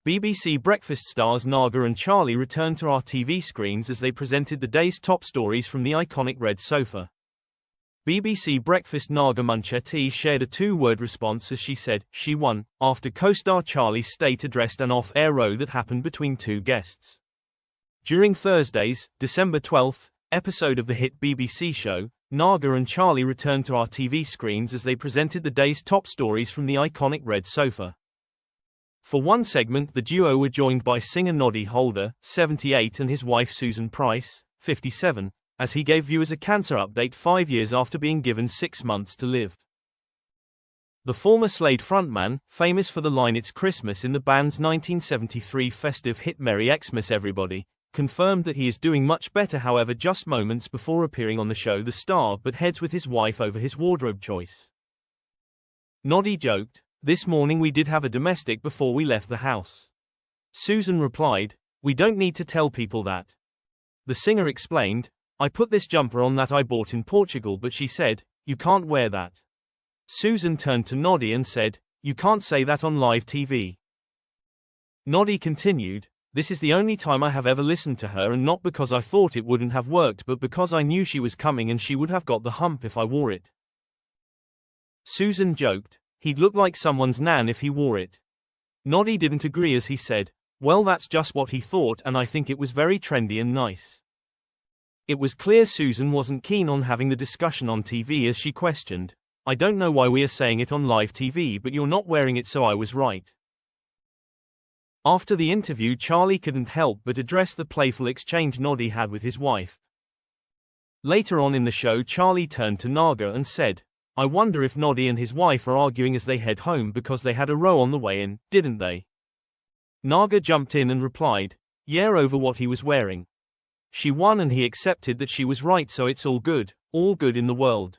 BBC Breakfast stars Naga and Charlie returned to our TV screens as they presented the day's top stories from the iconic red sofa. BBC Breakfast Naga Munchetty shared a two-word response as she said, "She won," after co-star Charlie Stayt addressed an off-air row that happened between two guests. During Thursday's, December 12th, episode of the hit BBC show, Naga and Charlie returned to our TV screens as they presented the day's top stories from the iconic red sofa. For one segment, the duo were joined by singer Noddy Holder, 78, and his wife Susan Price, 57, as he gave viewers a cancer update 5 years after being given 6 months to live. The former Slade frontman, famous for the line "It's Christmas" in the band's 1973 festive hit "Merry Xmas Everybody," confirmed that he is doing much better. However, just moments before appearing on the show, the star but heads with his wife over his wardrobe choice. Noddy joked, "This morning we did have a domestic before we left the house." Susan replied, "We don't need to tell people that." The singer explained, "I put this jumper on that I bought in Portugal, but she said, 'You can't wear that.'" Susan turned to Noddy and said, "You can't say that on live TV." Noddy continued, "This is the only time I have ever listened to her, and not because I thought it wouldn't have worked, but because I knew she was coming and she would have got the hump if I wore it." Susan joked, "He'd look like someone's nan if he wore it." Noddy didn't agree as he said, "Well, that's just what he thought, and I think it was very trendy and nice." It was clear Susan wasn't keen on having the discussion on TV as she questioned, "I don't know why we are saying it on live TV, but you're not wearing it, so I was right." After the interview, Charlie couldn't help but address the playful exchange Noddy had with his wife. Later on in the show, Charlie turned to Naga and said, "I wonder if Noddy and his wife are arguing as they head home because they had a row on the way in, didn't they?" Naga jumped in and replied, "Yeah, over what he was wearing. She won and he accepted that she was right, so it's all good in the world."